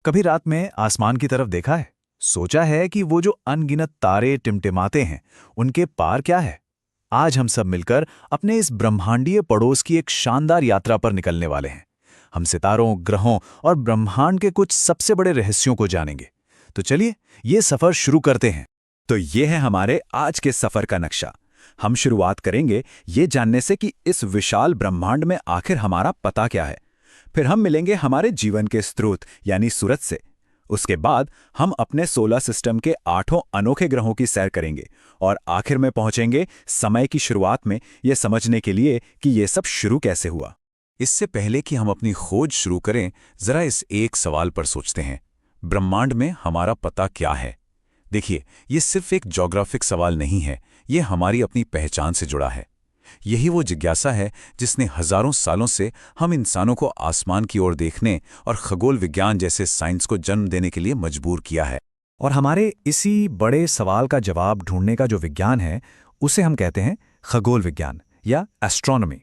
कभी रात में आसमान की तरफ देखा है? सोचा है कि वो जो अनगिनत तारे टिमटिमाते हैं, उनके पार क्या है? आज हम सब मिलकर अपने इस ब्रह्मांडीय पड़ोस की एक शानदार यात्रा पर निकलने वाले हैं। हम सितारों, ग्रहों और ब्रह्मांड के कुछ सबसे बड़े रहस्यों को जानेंगे। तो चलिए, ये सफर शुरू करते हैं। तो ये है हमारे आज के सफर का नक्शा। हम शुरुआत करेंगे ये जानने से कि इस विशाल ब्रह्मांड में आखिर हमारा पता क्या है। फिर हम मिलेंगे हमारे जीवन के स्रोत यानी सूरज से। उसके बाद हम अपने सोलर सिस्टम के 8 अनोखे ग्रहों की सैर करेंगे और आखिर में पहुंचेंगे समय की शुरुआत में, यह समझने के लिए कि यह सब शुरू कैसे हुआ। इससे पहले कि हम अपनी खोज शुरू करें, जरा इस एक सवाल पर सोचते हैं, ब्रह्मांड में हमारा पता क्या है। देखिए, ये सिर्फ एक ज्योग्राफिक सवाल नहीं है, ये हमारी अपनी पहचान से जुड़ा है। यही वो जिज्ञासा है जिसने हजारों सालों से हम इंसानों को आसमान की ओर देखने और खगोल विज्ञान जैसे साइंस को जन्म देने के लिए मजबूर किया है। और हमारे इसी बड़े सवाल का जवाब ढूंढने का जो विज्ञान है, उसे हम कहते हैं खगोल विज्ञान या एस्ट्रोनॉमी।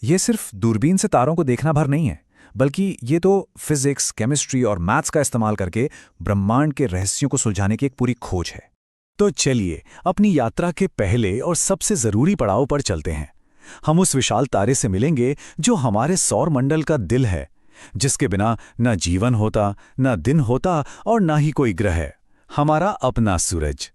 ये सिर्फ दूरबीन से तारों को देखना भर नहीं है, बल्कि ये तो फिजिक्स, केमिस्ट्री और मैथ्स का इस्तेमाल करके ब्रह्मांड के रहस्यों को सुलझाने की एक पूरी खोज है। तो चलिए, अपनी यात्रा के पहले और सबसे जरूरी पड़ाव पर चलते हैं। हम उस विशाल तारे से मिलेंगे जो हमारे सौर मंडल का दिल है, जिसके बिना न जीवन होता, न दिन होता और न ही कोई ग्रह। हमारा अपना सूरज।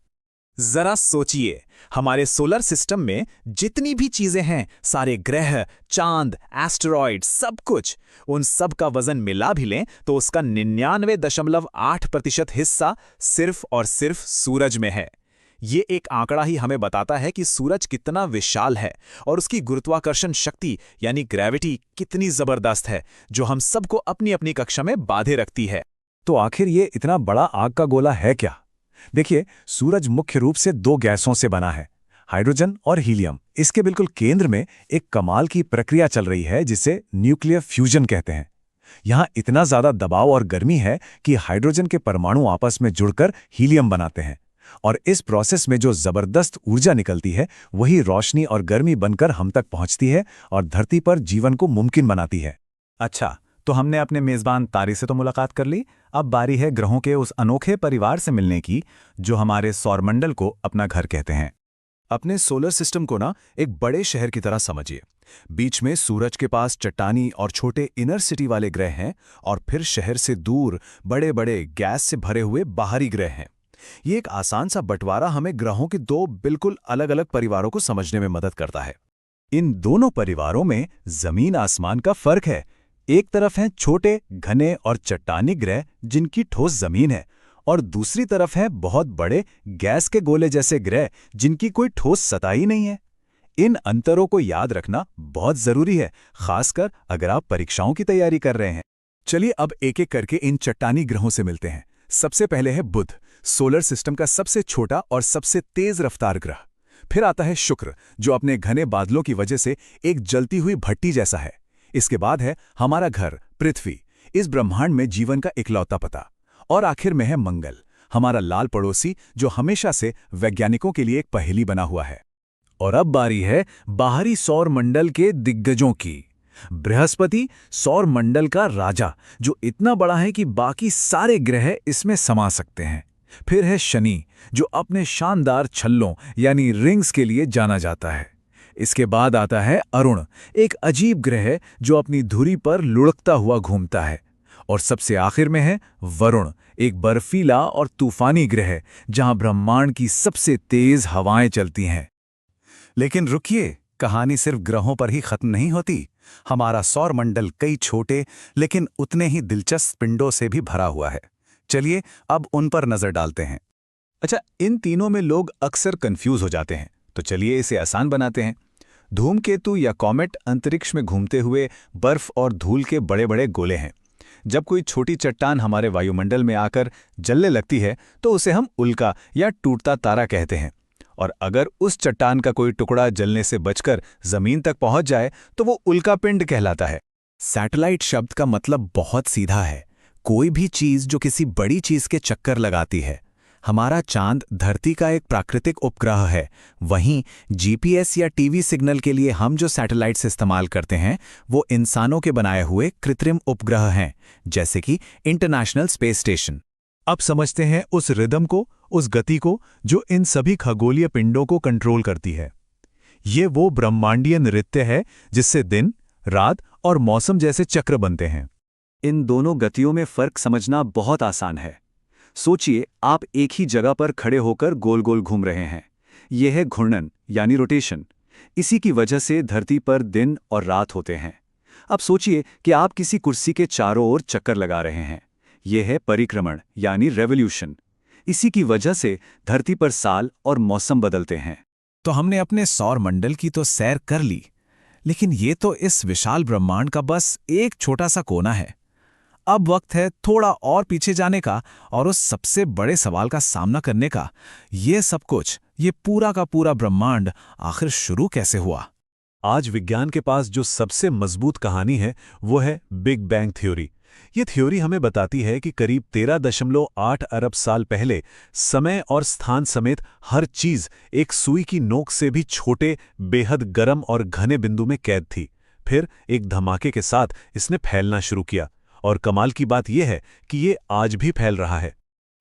जरा सोचिए, हमारे सोलर सिस्टम में जितनी भी चीजें हैं, सारे ग्रह, चांद, एस्टेरॉइड, सब कुछ, उन सब का वजन मिला भी लें तो उसका 99.8% हिस्सा सिर्फ और सिर्फ सूरज में है। ये एक आंकड़ा ही हमें बताता है कि सूरज कितना विशाल है और उसकी गुरुत्वाकर्षण शक्ति यानी ग्रेविटी कितनी जबरदस्त है, जो हम सबको अपनी अपनी कक्षा में बांधे रखती है। तो आखिर ये इतना बड़ा आग का गोला है क्या? देखिए, सूरज मुख्य रूप से 2 गैसों से बना है, हाइड्रोजन और हीलियम। इसके बिल्कुल केंद्र में एक कमाल की प्रक्रिया चल रही है जिसे न्यूक्लियर फ्यूजन कहते हैं। यहाँ इतना ज्यादा दबाव और गर्मी है कि हाइड्रोजन के परमाणु आपस में जुड़कर हीलियम बनाते हैं, और इस प्रोसेस में जो जबरदस्त ऊर्जा निकलती है, वही रोशनी और गर्मी बनकर हम तक पहुंचती है और धरती पर जीवन को मुमकिन बनाती है। अच्छा, तो हमने अपने मेजबान तारे से तो मुलाकात कर ली। अब बारी है ग्रहों के उस अनोखे परिवार से मिलने की जो हमारे सौरमंडल को अपना घर कहते हैं। अपने सोलर सिस्टम को ना एक बड़े शहर की तरह समझिए। बीच में सूरज के पास चट्टानी और छोटे इनर सिटी वाले ग्रह हैं, और फिर शहर से दूर बड़े बड़े गैस से भरे हुए बाहरी ग्रह हैं। ये एक आसान सा बंटवारा हमें ग्रहों के 2 बिल्कुल अलग अलग परिवारों को समझने में मदद करता है। इन दोनों परिवारों में जमीन आसमान का फर्क है। एक तरफ हैं छोटे, घने और चट्टानी ग्रह जिनकी ठोस जमीन है, और दूसरी तरफ हैं बहुत बड़े गैस के गोले जैसे ग्रह जिनकी कोई ठोस सतह ही नहीं है। इन अंतरों को याद रखना बहुत जरूरी है, खासकर अगर आप परीक्षाओं की तैयारी कर रहे हैं। चलिए अब एक एक करके इन चट्टानी ग्रहों से मिलते हैं। सबसे पहले है बुध, सोलर सिस्टम का सबसे छोटा और सबसे तेज रफ्तार ग्रह। फिर आता है शुक्र, जो अपने घने बादलों की वजह से एक जलती हुई भट्टी जैसा है। इसके बाद है हमारा घर पृथ्वी, इस ब्रह्मांड में जीवन का इकलौता पता। और आखिर में है मंगल, हमारा लाल पड़ोसी, जो हमेशा से वैज्ञानिकों के लिए एक पहेली बना हुआ है। और अब बारी है बाहरी सौर मंडल के दिग्गजों की। बृहस्पति, सौर मंडल का राजा, जो इतना बड़ा है कि बाकी सारे ग्रह इसमें समा सकते हैं। फिर है शनि, जो अपने शानदार छल्लों यानी रिंग्स के लिए जाना जाता है। इसके बाद आता है अरुण, एक अजीब ग्रह जो अपनी धुरी पर लुढ़कता हुआ घूमता है। और सबसे आखिर में है वरुण, एक बर्फीला और तूफानी ग्रह जहां ब्रह्मांड की सबसे तेज हवाएं चलती हैं। लेकिन रुकिए, कहानी सिर्फ ग्रहों पर ही खत्म नहीं होती। हमारा सौरमंडल कई छोटे लेकिन उतने ही दिलचस्प पिंडों से भी भरा हुआ है। चलिए अब उन पर नजर डालते हैं। अच्छा, इन तीनों में लोग अक्सर कंफ्यूज हो जाते हैं, तो चलिए इसे आसान बनाते हैं। धूमकेतु या कॉमेट अंतरिक्ष में घूमते हुए बर्फ और धूल के बड़े बड़े गोले हैं। जब कोई छोटी चट्टान हमारे वायुमंडल में आकर जलने लगती है तो उसे हम उल्का या टूटता तारा कहते हैं। और अगर उस चट्टान का कोई टुकड़ा जलने से बचकर जमीन तक पहुंच जाए तो वो उल्कापिंड कहलाता है। सैटेलाइट शब्द का मतलब बहुत सीधा है, कोई भी चीज जो किसी बड़ी चीज के चक्कर लगाती है। हमारा चांद धरती का एक प्राकृतिक उपग्रह है, वहीं जीपीएस या टीवी सिग्नल के लिए हम जो सैटेलाइट्स इस्तेमाल करते हैं वो इंसानों के बनाए हुए कृत्रिम उपग्रह हैं, जैसे कि इंटरनेशनल स्पेस स्टेशन। अब समझते हैं उस रिदम को, उस गति को जो इन सभी खगोलीय पिंडों को कंट्रोल करती है। ये वो ब्रह्मांडीय नृत्य है जिससे दिन, रात और मौसम जैसे चक्र बनते हैं। इन दोनों गतियों में फर्क समझना बहुत आसान है। सोचिए, आप एक ही जगह पर खड़े होकर गोल गोल घूम रहे हैं। यह है घूर्णन यानी रोटेशन। इसी की वजह से धरती पर दिन और रात होते हैं। अब सोचिए कि आप किसी कुर्सी के चारों ओर चक्कर लगा रहे हैं। यह है परिक्रमण यानी रेवोल्यूशन। इसी की वजह से धरती पर साल और मौसम बदलते हैं। तो हमने अपने सौर मंडल की तो सैर कर ली, लेकिन ये तो इस विशाल ब्रह्मांड का बस एक छोटा सा कोना है। अब वक्त है थोड़ा और पीछे जाने का और उस सबसे बड़े सवाल का सामना करने का। ये सब कुछ, ये पूरा का पूरा ब्रह्मांड आखिर शुरू कैसे हुआ? आज विज्ञान के पास जो सबसे मजबूत कहानी है वो है बिग बैंग थ्योरी। ये थ्योरी हमें बताती है कि करीब 13.8 अरब साल पहले समय और स्थान समेत हर चीज एक सुई की नोक से भी छोटे, बेहद गर्म और घने बिंदु में कैद थी। फिर एक धमाके के साथ इसने फैलना शुरू किया, और कमाल की बात यह है कि ये आज भी फैल रहा है।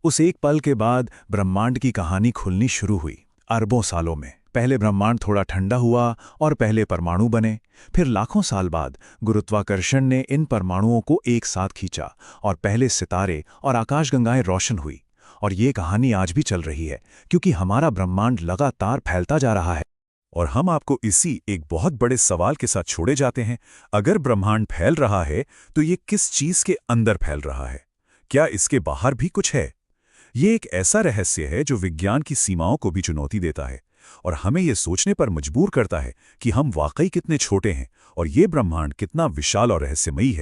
उस एक पल के बाद ब्रह्मांड की कहानी खुलनी शुरू हुई। अरबों सालों में पहले ब्रह्मांड थोड़ा ठंडा हुआ और पहले परमाणु बने। फिर लाखों साल बाद गुरुत्वाकर्षण ने इन परमाणुओं को एक साथ खींचा और पहले सितारे और आकाशगंगाएं रोशन हुई। और ये कहानी आज भी चल रही है, क्योंकि हमारा ब्रह्मांड लगातार फैलता जा रहा है। और हम आपको इसी एक बहुत बड़े सवाल के साथ छोड़े जाते हैं। अगर ब्रह्मांड फैल रहा है तो ये किस चीज के अंदर फैल रहा है? क्या इसके बाहर भी कुछ है? ये एक ऐसा रहस्य है जो विज्ञान की सीमाओं को भी चुनौती देता है और हमें ये सोचने पर मजबूर करता है कि हम वाकई कितने छोटे हैं और ये ब्रह्मांड कितना विशाल और रहस्यमयी है।